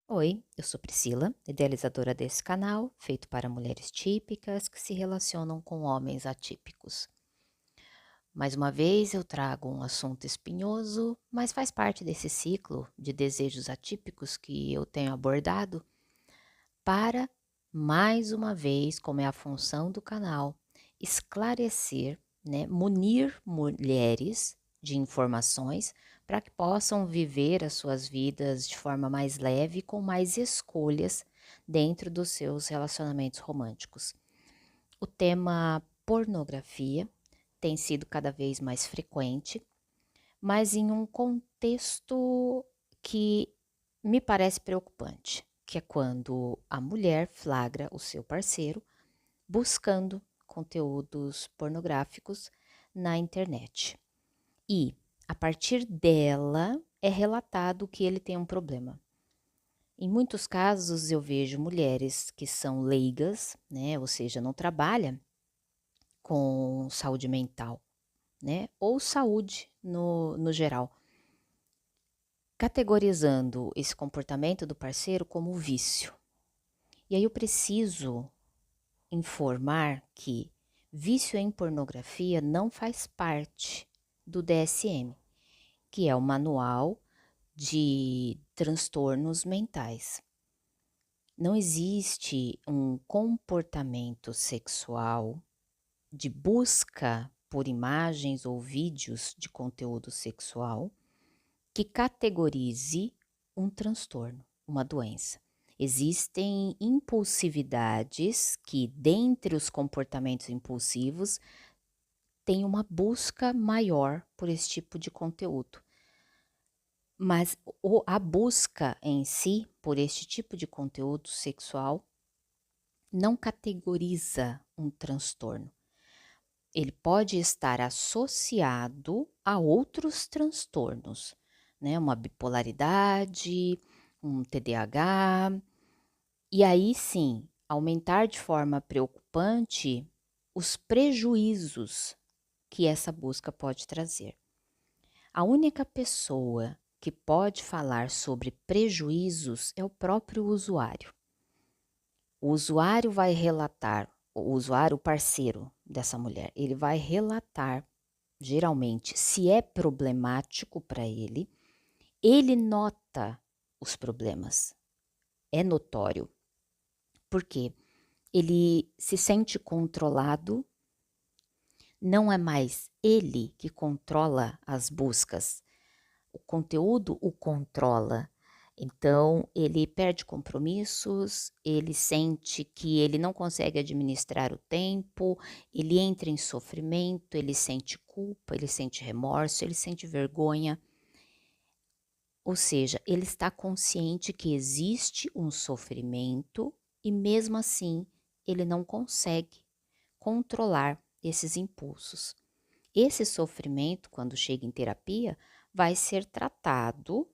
Oi, eu sou Priscila, idealizadora desse canal, feito para mulheres típicas que se relacionam com homens atípicos. Mais uma vez eu trago um assunto espinhoso, mas faz parte desse ciclo de desejos atípicos que eu tenho abordado para, mais uma vez, como é a função do canal, esclarecer, munir mulheres de informações para que possam viver as suas vidas de forma mais leve, com mais escolhas dentro dos seus relacionamentos românticos. O tema pornografia tem sido cada vez mais frequente, mas em um contexto que me parece preocupante, que é quando a mulher flagra o seu parceiro buscando conteúdos pornográficos na internet. E, a partir dela, é relatado que ele tem um problema. Em muitos casos, eu vejo mulheres que são leigas, ou seja, não trabalham com saúde mental, ou saúde no geral, categorizando esse comportamento do parceiro como vício. E aí eu preciso informar que vício em pornografia não faz parte do DSM, que é o Manual de Transtornos Mentais. Não existe um comportamento sexual de busca por imagens ou vídeos de conteúdo sexual que categorize um transtorno, uma doença. Existem impulsividades que, dentre os comportamentos impulsivos, tem uma busca maior por esse tipo de conteúdo. Mas a busca em si por este tipo de conteúdo sexual não categoriza um transtorno. Ele pode estar associado a outros transtornos, uma bipolaridade, um TDAH, e aí sim, aumentar de forma preocupante os prejuízos que essa busca pode trazer. A única pessoa que pode falar sobre prejuízos é o próprio usuário. O usuário vai relatar, o usuário, o parceiro dessa mulher, ele vai relatar, geralmente, se é problemático para ele nota os problemas, é notório, porque ele se sente controlado, não é mais ele que controla as buscas, o conteúdo o controla. Então, ele perde compromissos, ele sente que ele não consegue administrar o tempo, ele entra em sofrimento, ele sente culpa, ele sente remorso, ele sente vergonha. Ou seja, ele está consciente que existe um sofrimento e mesmo assim ele não consegue controlar esses impulsos. Esse sofrimento, quando chega em terapia, vai ser tratado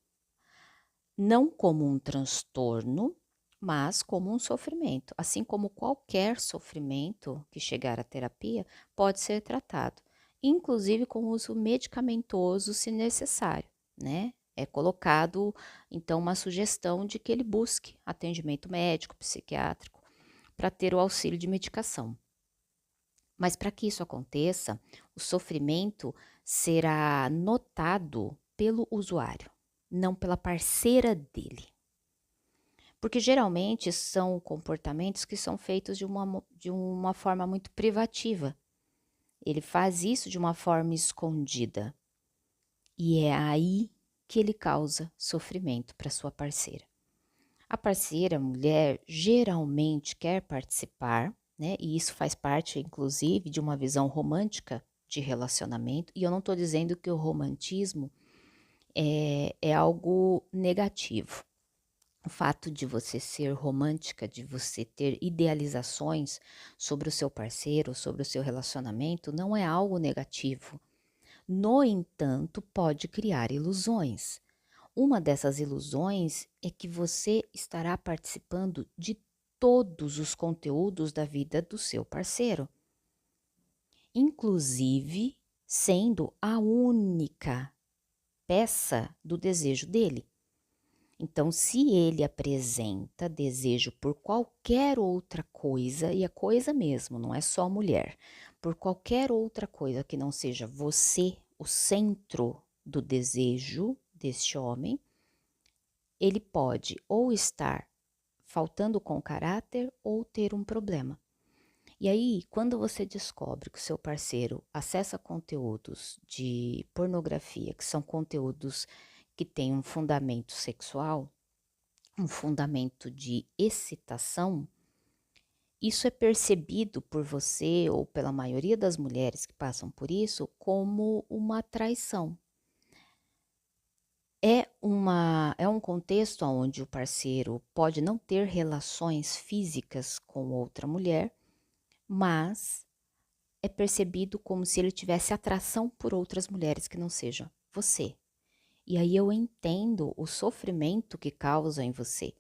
não como um transtorno, mas como um sofrimento. Assim como qualquer sofrimento que chegar à terapia pode ser tratado, inclusive com uso medicamentoso se necessário, É colocado, então, uma sugestão de que ele busque atendimento médico, psiquiátrico, para ter o auxílio de medicação. Mas para que isso aconteça, o sofrimento será notado pelo usuário, não pela parceira dele. Porque geralmente são comportamentos que são feitos de uma forma muito privativa. Ele faz isso de uma forma escondida. E é aí que ele causa sofrimento para sua parceira. A parceira, a mulher, geralmente quer participar, e isso faz parte, inclusive, de uma visão romântica de relacionamento. E eu não estou dizendo que o romantismo é algo negativo. O fato de você ser romântica, de você ter idealizações sobre o seu parceiro, sobre o seu relacionamento, não é algo negativo. No entanto, pode criar ilusões. Uma dessas ilusões é que você estará participando de todos os conteúdos da vida do seu parceiro, inclusive sendo a única peça do desejo dele. Então, se ele apresenta desejo por qualquer outra coisa, e é coisa mesmo, não é só mulher, por qualquer outra coisa que não seja você o centro do desejo deste homem, ele pode ou estar faltando com caráter ou ter um problema. E aí, quando você descobre que o seu parceiro acessa conteúdos de pornografia, que são conteúdos que têm um fundamento sexual, um fundamento de excitação, isso é percebido por você ou pela maioria das mulheres que passam por isso como uma traição. É um contexto onde o parceiro pode não ter relações físicas com outra mulher, mas é percebido como se ele tivesse atração por outras mulheres que não seja você. E aí eu entendo o sofrimento que causa em você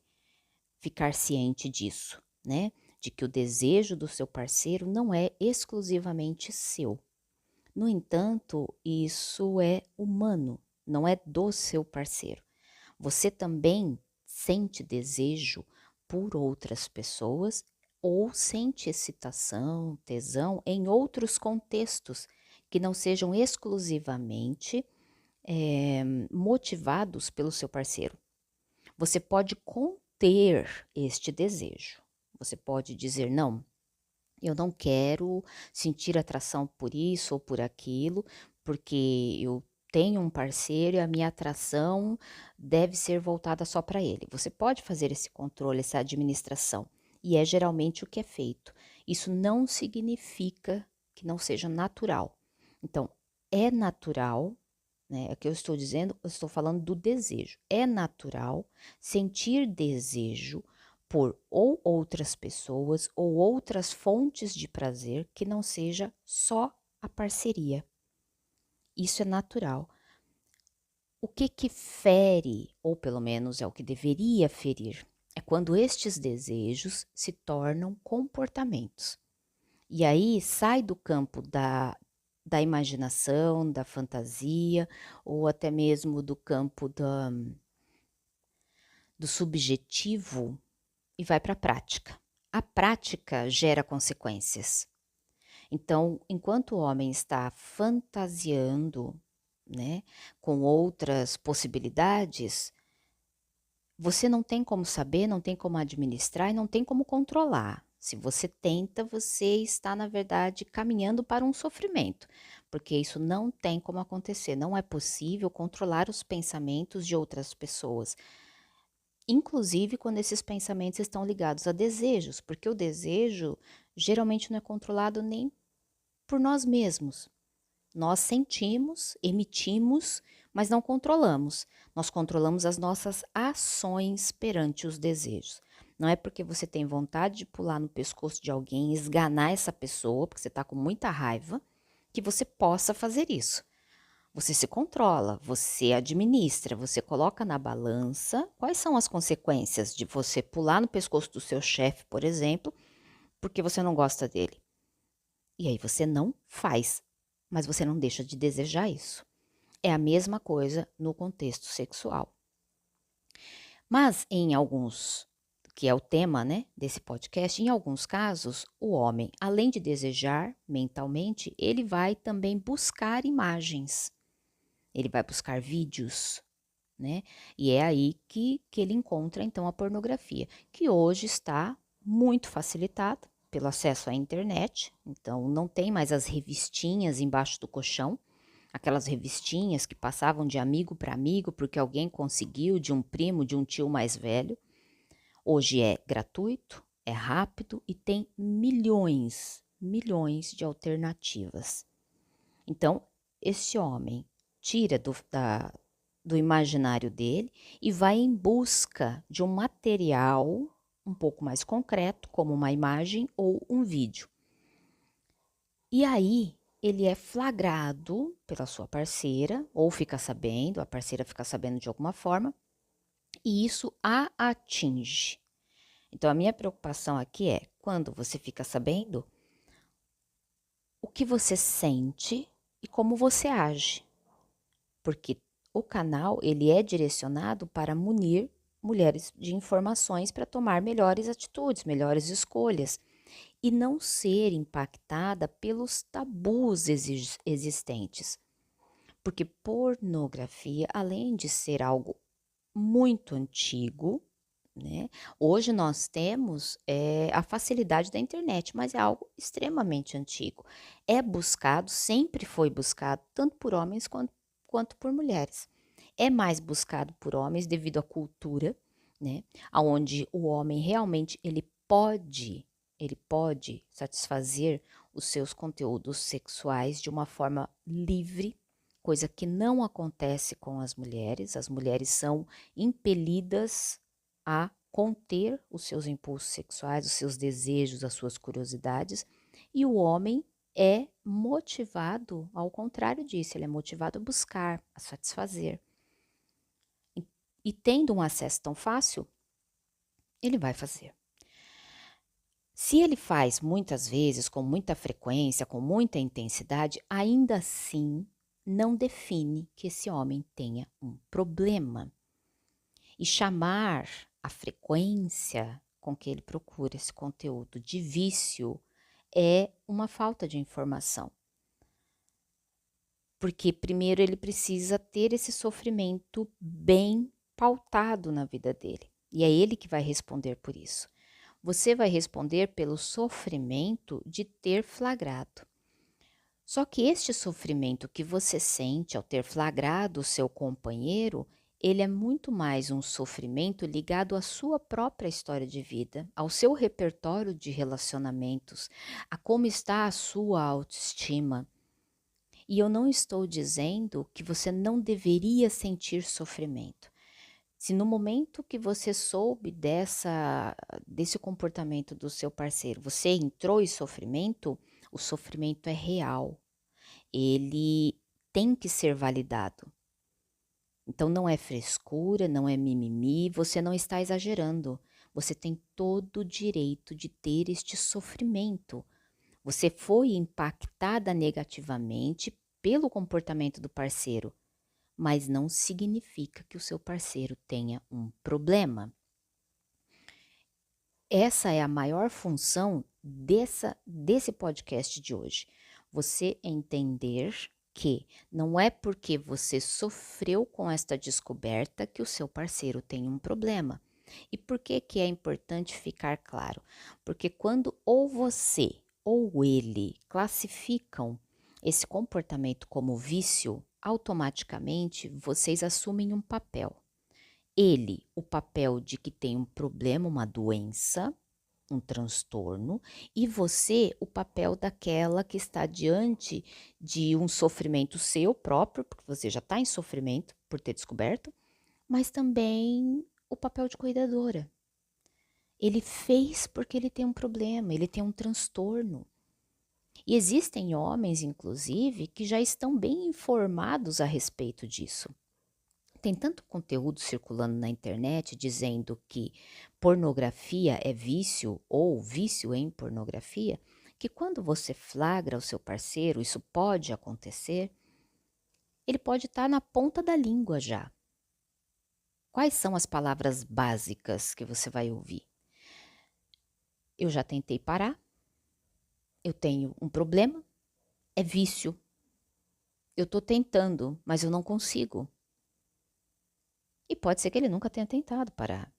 ficar ciente disso, né? De que o desejo do seu parceiro não é exclusivamente seu. No entanto, isso é humano, não é do seu parceiro. Você também sente desejo por outras pessoas ou sente excitação, tesão em outros contextos que não sejam exclusivamente motivados pelo seu parceiro. Você pode conter este desejo. Você pode dizer, não, eu não quero sentir atração por isso ou por aquilo, porque eu tenho um parceiro e a minha atração deve ser voltada só para ele. Você pode fazer esse controle, essa administração, e é geralmente o que é feito. Isso não significa que não seja natural. Então, é natural, né? É o que eu estou dizendo, eu estou falando do desejo. É natural sentir desejo por ou outras pessoas ou outras fontes de prazer que não seja só a parceria. Isso é natural. O que fere, ou pelo menos é o que deveria ferir, é quando estes desejos se tornam comportamentos. E aí sai do campo da imaginação, da fantasia, ou até mesmo do campo do subjetivo e vai para a prática. A prática gera consequências. Então, enquanto o homem está fantasiando, né, com outras possibilidades, você não tem como saber, não tem como administrar e não tem como controlar. Se você tenta, você está, na verdade, caminhando para um sofrimento, porque isso não tem como acontecer. Não é possível controlar os pensamentos de outras pessoas, inclusive quando esses pensamentos estão ligados a desejos, porque o desejo geralmente não é controlado nem por nós mesmos. Nós sentimos, emitimos, mas não controlamos. Nós controlamos as nossas ações perante os desejos. Não é porque você tem vontade de pular no pescoço de alguém, esganar essa pessoa, porque você está com muita raiva, que você possa fazer isso. Você se controla, você administra, você coloca na balança quais são as consequências de você pular no pescoço do seu chefe, por exemplo, porque você não gosta dele. E aí você não faz, mas você não deixa de desejar isso. É a mesma coisa no contexto sexual. Mas em alguns, que é o tema, né, desse podcast, em alguns casos, o homem, além de desejar mentalmente, ele vai também buscar imagens. Ele vai buscar vídeos, né? E é aí que ele encontra então a pornografia, que hoje está muito facilitada pelo acesso à internet. Então não tem mais as revistinhas embaixo do colchão, aquelas revistinhas que passavam de amigo para amigo porque alguém conseguiu, de um primo, de um tio mais velho. Hoje é gratuito, é rápido e tem milhões de alternativas. Então, esse homem tira do imaginário dele e vai em busca de um material um pouco mais concreto, como uma imagem ou um vídeo. E aí ele é flagrado pela sua parceira, ou fica sabendo, a parceira fica sabendo de alguma forma, e isso a atinge. Então a minha preocupação aqui é, quando você fica sabendo, o que você sente e como você age. Porque o canal ele é direcionado para munir mulheres de informações para tomar melhores atitudes, melhores escolhas e não ser impactada pelos tabus existentes. Porque pornografia, além de ser algo muito antigo, né? Hoje nós temos a facilidade da internet, mas é algo extremamente antigo. É buscado, sempre foi buscado, tanto por homens quanto por mulheres. É mais buscado por homens devido à cultura, né? Onde o homem realmente ele pode satisfazer os seus conteúdos sexuais de uma forma livre, coisa que não acontece com as mulheres. As mulheres são impelidas a conter os seus impulsos sexuais, os seus desejos, as suas curiosidades, e o homem é motivado ao contrário disso, ele é motivado a buscar, a satisfazer. E tendo um acesso tão fácil, ele vai fazer. Se ele faz muitas vezes, com muita frequência, com muita intensidade, ainda assim não define que esse homem tenha um problema. E chamar a frequência com que ele procura esse conteúdo de vício é uma falta de informação. Porque primeiro ele precisa ter esse sofrimento bem pautado na vida dele. E é ele que vai responder por isso. Você vai responder pelo sofrimento de ter flagrado. Só que este sofrimento que você sente ao ter flagrado o seu companheiro, ele é muito mais um sofrimento ligado à sua própria história de vida, ao seu repertório de relacionamentos, a como está a sua autoestima. E eu não estou dizendo que você não deveria sentir sofrimento. Se no momento que você soube desse comportamento do seu parceiro, você entrou em sofrimento, o sofrimento é real. Ele tem que ser validado. Então não é frescura, não é mimimi, você não está exagerando. Você tem todo o direito de ter este sofrimento. Você foi impactada negativamente pelo comportamento do parceiro, mas não significa que o seu parceiro tenha um problema. Essa é a maior função desse podcast de hoje. Você entender que não é porque você sofreu com esta descoberta que o seu parceiro tem um problema. E por que é importante ficar claro? Porque quando ou você ou ele classificam esse comportamento como vício, automaticamente vocês assumem um papel. Ele, o papel de que tem um problema, uma doença, um transtorno, e você, o papel daquela que está diante de um sofrimento seu próprio, porque você já está em sofrimento por ter descoberto, mas também o papel de cuidadora. Ele fez porque ele tem um problema, ele tem um transtorno. E existem homens, inclusive, que já estão bem informados a respeito disso. Tem tanto conteúdo circulando na internet dizendo que pornografia é vício ou vício em pornografia, que quando você flagra o seu parceiro, isso pode acontecer, ele pode estar na ponta da língua já. Quais são as palavras básicas que você vai ouvir? Eu já tentei parar, eu tenho um problema, é vício. Eu estou tentando, mas eu não consigo. E pode ser que ele nunca tenha tentado parar.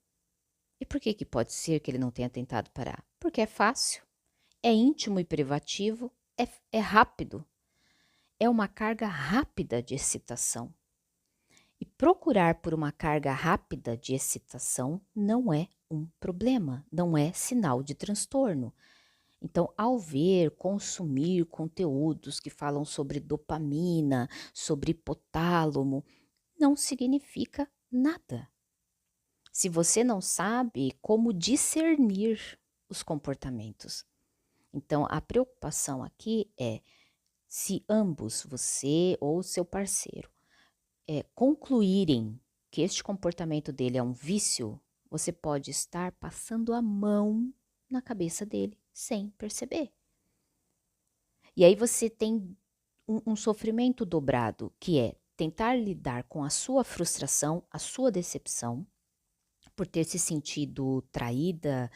E por que pode ser que ele não tenha tentado parar? Porque é fácil, é íntimo e privativo, é rápido. É uma carga rápida de excitação. E procurar por uma carga rápida de excitação não é um problema, não é sinal de transtorno. Então, ao ver, consumir conteúdos que falam sobre dopamina, sobre hipotálamo, não significa nada. Se você não sabe como discernir os comportamentos. Então, a preocupação aqui é se ambos, você ou seu parceiro, concluírem que este comportamento dele é um vício, você pode estar passando a mão na cabeça dele sem perceber. E aí você tem um sofrimento dobrado, que é tentar lidar com a sua frustração, a sua decepção, por ter se sentido traída,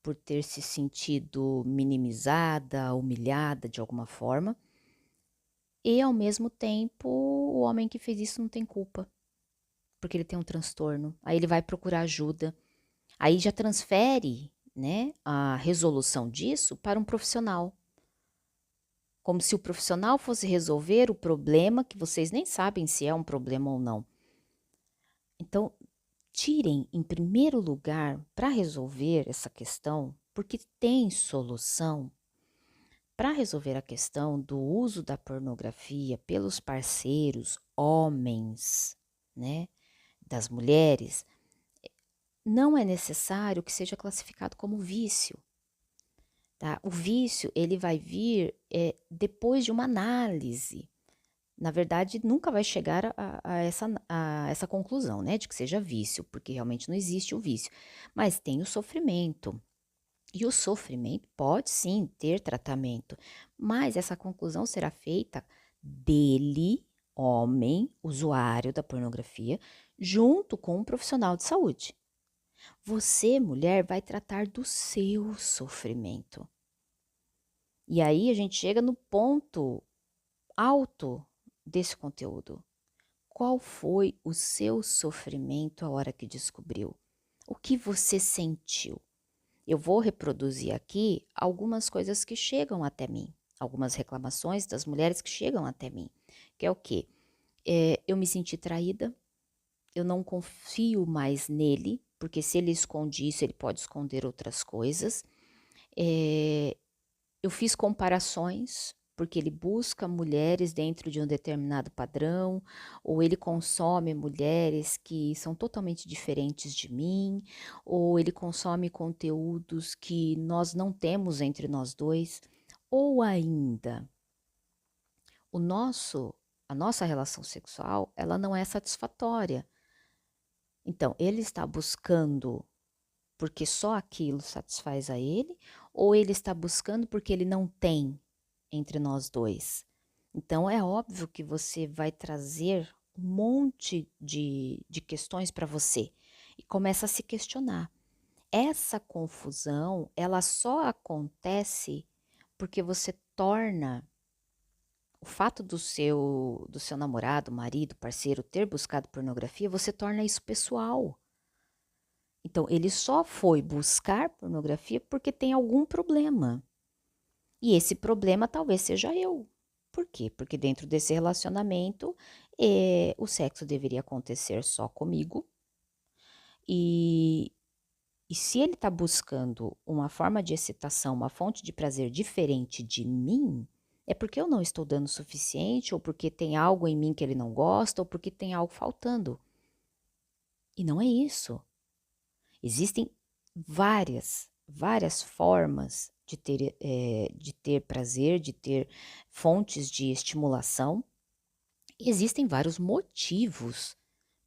por ter se sentido minimizada, humilhada de alguma forma. E ao mesmo tempo, o homem que fez isso não tem culpa, porque ele tem um transtorno. Aí ele vai procurar ajuda. Aí já transfere, né, a resolução disso para um profissional. Como se o profissional fosse resolver o problema que vocês nem sabem se é um problema ou não. Então, tirem em primeiro lugar para resolver essa questão, porque tem solução para resolver a questão do uso da pornografia pelos parceiros homens, né, das mulheres. Não é necessário que seja classificado como vício. Tá? O vício ele vai vir depois de uma análise. Na verdade, nunca vai chegar a essa conclusão, né, de que seja vício, porque realmente não existe o vício. Mas tem o sofrimento. E o sofrimento pode sim ter tratamento, mas essa conclusão será feita dele, homem, usuário da pornografia, junto com um profissional de saúde. Você, mulher, vai tratar do seu sofrimento. E aí a gente chega no ponto alto desse conteúdo. Qual foi o seu sofrimento a hora que descobriu? O que você sentiu? Eu vou reproduzir aqui algumas coisas que chegam até mim, algumas reclamações das mulheres que chegam até mim, que é o quê? Eu me senti traída, eu não confio mais nele, porque se ele esconde isso, ele pode esconder outras coisas. Eu fiz comparações, porque ele busca mulheres dentro de um determinado padrão, ou ele consome mulheres que são totalmente diferentes de mim, ou ele consome conteúdos que nós não temos entre nós dois, ou ainda, a nossa relação sexual, ela não é satisfatória. Então, ele está buscando porque só aquilo satisfaz a ele, ou ele está buscando porque ele não tem entre nós dois. Então é óbvio que você vai trazer um monte de questões para você e começa a se questionar. Essa confusão, ela só acontece porque você torna o fato do seu namorado, marido, parceiro ter buscado pornografia, você torna isso pessoal. Então, ele só foi buscar pornografia porque tem algum problema. E esse problema talvez seja eu. Por quê? Porque dentro desse relacionamento, o sexo deveria acontecer só comigo. E, e se ele está buscando uma forma de excitação, uma fonte de prazer diferente de mim, é porque eu não estou dando o suficiente, ou porque tem algo em mim que ele não gosta, ou porque tem algo faltando. E não é isso. Existem várias formas de ter prazer, de ter fontes de estimulação. E existem vários motivos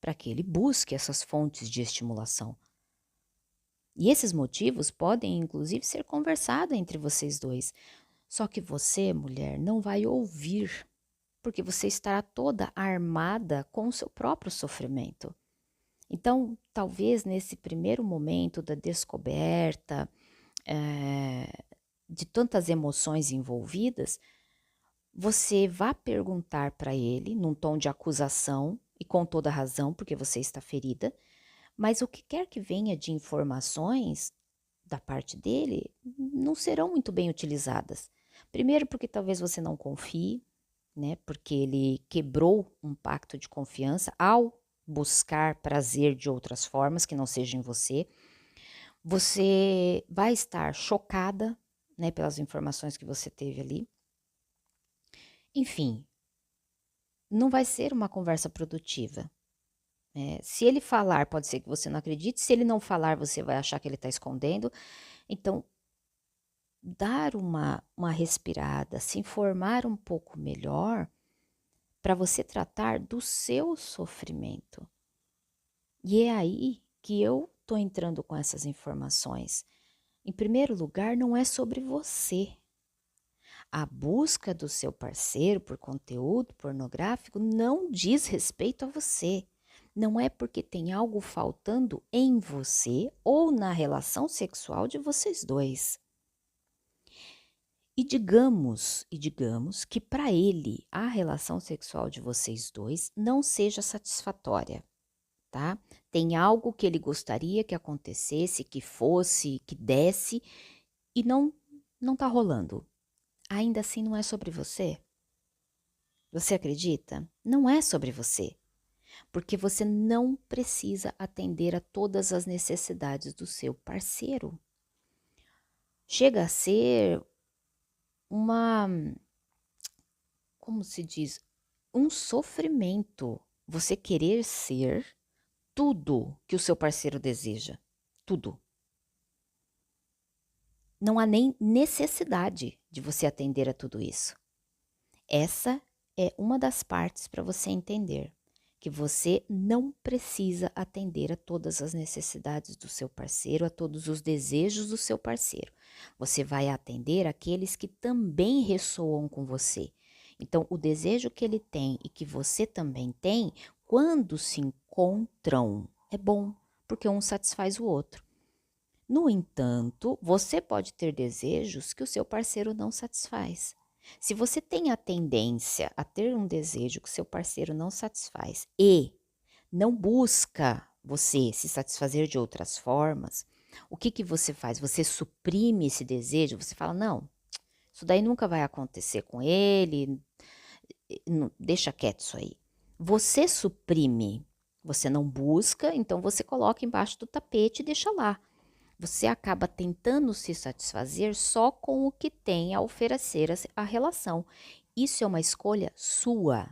para que ele busque essas fontes de estimulação. E esses motivos podem, inclusive, ser conversados entre vocês dois. Só que você, mulher, não vai ouvir, porque você estará toda armada com o seu próprio sofrimento. Então, talvez nesse primeiro momento da descoberta, de tantas emoções envolvidas, você vá perguntar para ele, num tom de acusação, e com toda razão, porque você está ferida, mas o que quer que venha de informações da parte dele não serão muito bem utilizadas. Primeiro, porque talvez você não confie, né? Porque ele quebrou um pacto de confiança ao buscar prazer de outras formas que não sejam em você. Você vai estar chocada, né, pelas informações que você teve ali. Enfim, não vai ser uma conversa produtiva. Se ele falar, pode ser que você não acredite. Se ele não falar, você vai achar que ele está escondendo. Então, dar uma respirada, se informar um pouco melhor para você tratar do seu sofrimento. E é aí que eu estou entrando com essas informações. Em primeiro lugar, não é sobre você. A busca do seu parceiro por conteúdo pornográfico não diz respeito a você. Não é porque tem algo faltando em você ou na relação sexual de vocês dois. E digamos que para ele a relação sexual de vocês dois não seja satisfatória, tá? Tem algo que ele gostaria que acontecesse, que fosse, que desse e não tá rolando. Ainda assim não é sobre você? Você acredita? Não é sobre você, porque você não precisa atender a todas as necessidades do seu parceiro. Chega a ser uma, como se diz, um sofrimento você querer ser tudo que o seu parceiro deseja. Tudo. Não há nem necessidade de você atender a tudo isso. Essa é uma das partes para você entender que você não precisa atender a todas as necessidades do seu parceiro, a todos os desejos do seu parceiro. Você vai atender aqueles que também ressoam com você. Então, o desejo que ele tem e que você também tem, quando se encontram, é bom, porque um satisfaz o outro. No entanto, você pode ter desejos que o seu parceiro não satisfaz. Se você tem a tendência a ter um desejo que seu parceiro não satisfaz e não busca você se satisfazer de outras formas, o que que você faz? Você suprime esse desejo, você fala: "Não, isso daí nunca vai acontecer com ele, deixa quieto isso aí". Você suprime, você não busca, então você coloca embaixo do tapete e deixa lá. Você acaba tentando se satisfazer só com o que tem a oferecer a relação. Isso é uma escolha sua,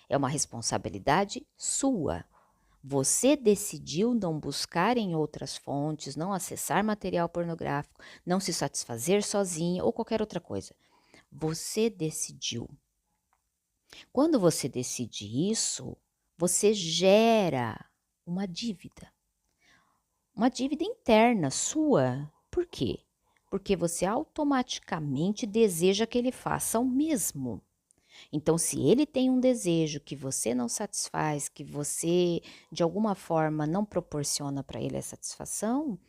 é uma responsabilidade sua. Você decidiu não buscar em outras fontes, não acessar material pornográfico, não se satisfazer sozinha ou qualquer outra coisa. Você decidiu. Quando você decide isso, você gera uma dívida. Uma dívida interna sua. Por quê? Porque você automaticamente deseja que ele faça o mesmo. Então, se ele tem um desejo que você não satisfaz, que você de alguma forma não proporciona para ele a satisfação,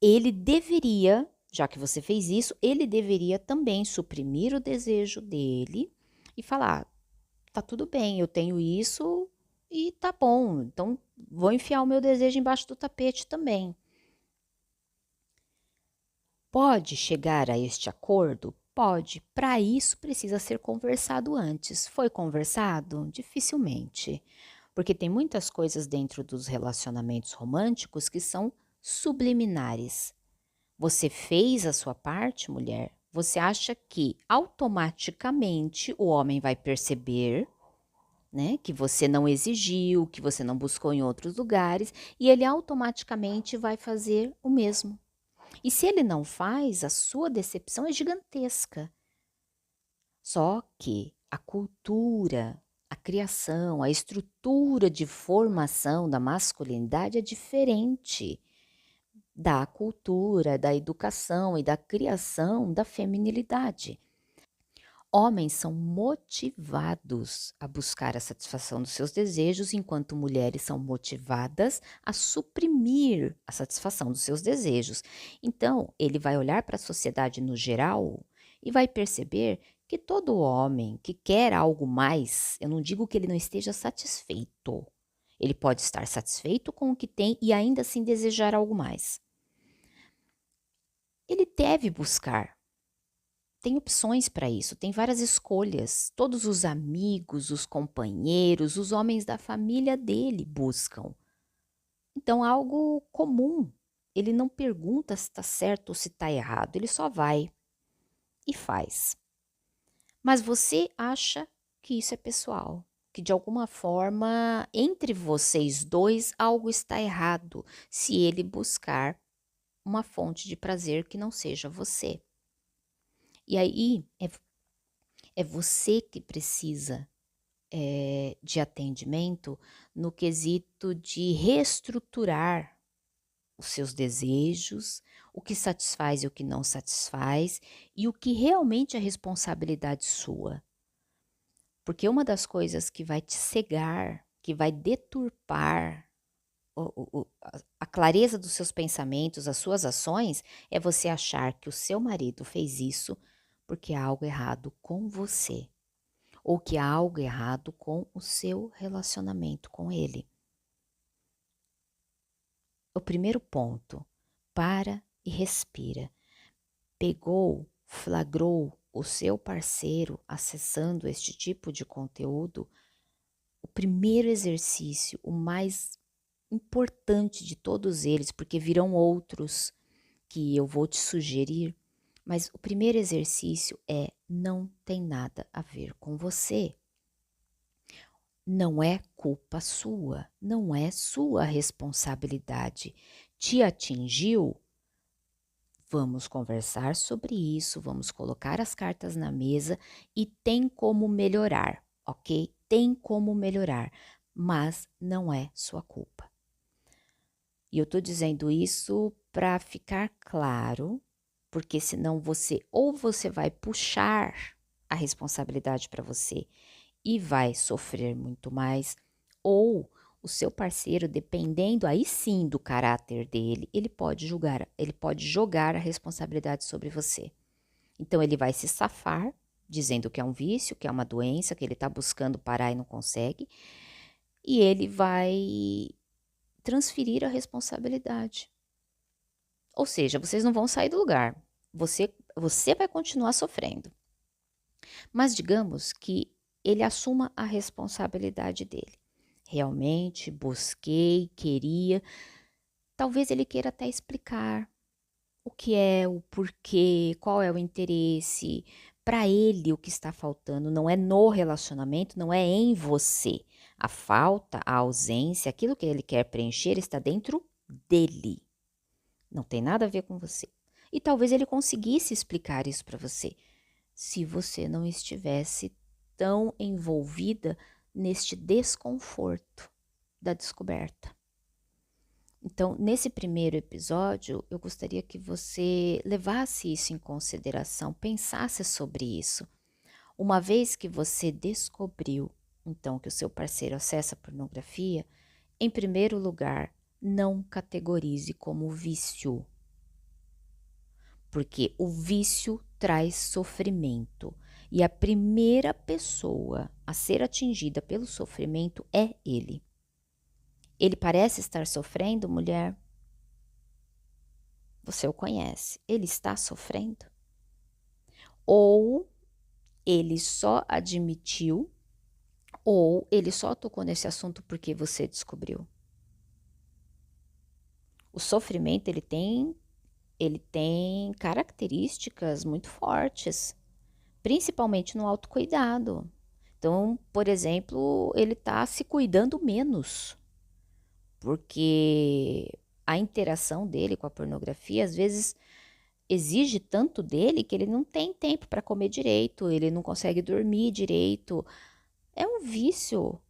ele deveria, já que você fez isso, ele deveria também suprimir o desejo dele e falar: tá tudo bem, eu tenho isso e tá bom, então vou enfiar o meu desejo embaixo do tapete também. Pode chegar a este acordo? Pode. Para isso precisa ser conversado antes. Foi conversado? Dificilmente. Porque tem muitas coisas dentro dos relacionamentos românticos que são subliminares. Você fez a sua parte, mulher? Você acha que automaticamente o homem vai perceber, né, que você não exigiu, que você não buscou em outros lugares, e ele automaticamente vai fazer o mesmo. E se ele não faz, a sua decepção é gigantesca. Só que a cultura, a criação, a estrutura de formação da masculinidade é diferente da cultura, da educação e da criação da feminilidade. Homens são motivados a buscar a satisfação dos seus desejos, enquanto mulheres são motivadas a suprimir a satisfação dos seus desejos. Então, ele vai olhar para a sociedade no geral e vai perceber que todo homem que quer algo mais, eu não digo que ele não esteja satisfeito. Ele pode estar satisfeito com o que tem e ainda assim desejar algo mais. Ele deve buscar. Tem opções para isso, tem várias escolhas. Todos os amigos, os companheiros, os homens da família dele buscam. Então, algo comum. Ele não pergunta se está certo ou se está errado, ele só vai e faz. Mas você acha que isso é pessoal, que de alguma forma, entre vocês dois, algo está errado se ele buscar uma fonte de prazer que não seja você. E aí é você que precisa de atendimento no quesito de reestruturar os seus desejos, o que satisfaz e o que não satisfaz, e o que realmente é responsabilidade sua. Porque uma das coisas que vai te cegar, que vai deturpar a clareza dos seus pensamentos, as suas ações, é você achar que o seu marido fez isso porque há algo errado com você, ou que há algo errado com o seu relacionamento com ele. O primeiro ponto, para e respira. Flagrou o seu parceiro acessando este tipo de conteúdo? O primeiro exercício, o mais importante de todos eles, porque virão outros que eu vou te sugerir, mas o primeiro exercício é: não tem nada a ver com você. Não é culpa sua, não é sua responsabilidade. Te atingiu? Vamos conversar sobre isso, vamos colocar as cartas na mesa e tem como melhorar, ok? Tem como melhorar, mas não é sua culpa. E eu tô dizendo isso para ficar claro, porque senão você vai puxar a responsabilidade para você e vai sofrer muito mais, ou o seu parceiro, dependendo aí sim do caráter dele, ele pode jogar a responsabilidade sobre você. Então ele vai se safar, dizendo que é um vício, que é uma doença, que ele está buscando parar e não consegue, e ele vai transferir a responsabilidade. Ou seja, vocês não vão sair do lugar. Você vai continuar sofrendo. Mas digamos que ele assuma a responsabilidade dele. Realmente busquei, queria. Talvez ele queira até explicar o que é, o porquê, qual é o interesse. Para ele, o que está faltando não é no relacionamento, não é em você. A falta, a ausência, aquilo que ele quer preencher está dentro dele. Não tem nada a ver com você. E talvez ele conseguisse explicar isso para você, se você não estivesse tão envolvida neste desconforto da descoberta. Então, nesse primeiro episódio, eu gostaria que você levasse isso em consideração, pensasse sobre isso. Uma vez que você descobriu, então, que o seu parceiro acessa pornografia, em primeiro lugar, não categorize como vício, porque o vício traz sofrimento e a primeira pessoa a ser atingida pelo sofrimento é ele. Ele parece estar sofrendo, mulher? Você o conhece. Ele está sofrendo? Ou ele só admitiu, ou ele só tocou nesse assunto porque você descobriu? O sofrimento, ele tem características muito fortes, principalmente no autocuidado. Então, por exemplo, ele está se cuidando menos, porque a interação dele com a pornografia às vezes exige tanto dele que ele não tem tempo para comer direito, ele não consegue dormir direito. É um vício,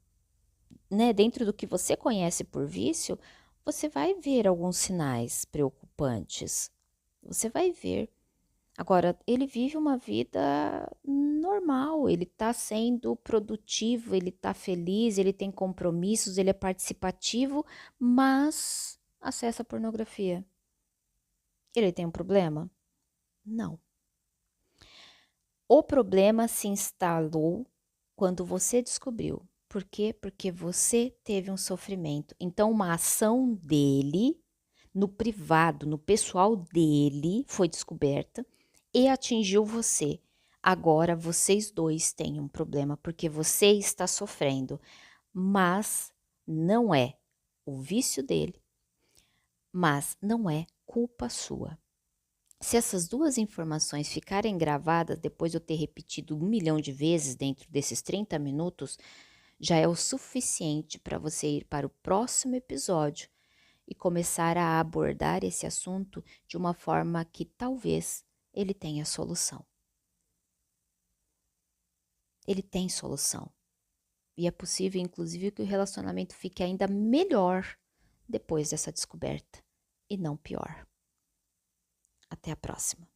né? Dentro do que você conhece por vício, você vai ver alguns sinais preocupantes. Você vai ver. Agora, ele vive uma vida normal, ele está sendo produtivo, ele está feliz, ele tem compromissos, ele é participativo, mas acessa a pornografia. Ele tem um problema? Não. O problema se instalou quando você descobriu. Por quê? Porque você teve um sofrimento. Então, uma ação dele, no privado, no pessoal dele, foi descoberta e atingiu você. Agora vocês dois têm um problema porque você está sofrendo, mas não é o vício dele, mas não é culpa sua. Se essas duas informações ficarem gravadas depois de eu ter repetido 1 milhão de vezes dentro desses 30 minutos, já é o suficiente para você ir para o próximo episódio e começar a abordar esse assunto de uma forma que talvez ele tenha solução. Ele tem solução. E é possível, inclusive, que o relacionamento fique ainda melhor depois dessa descoberta e não pior. Até a próxima.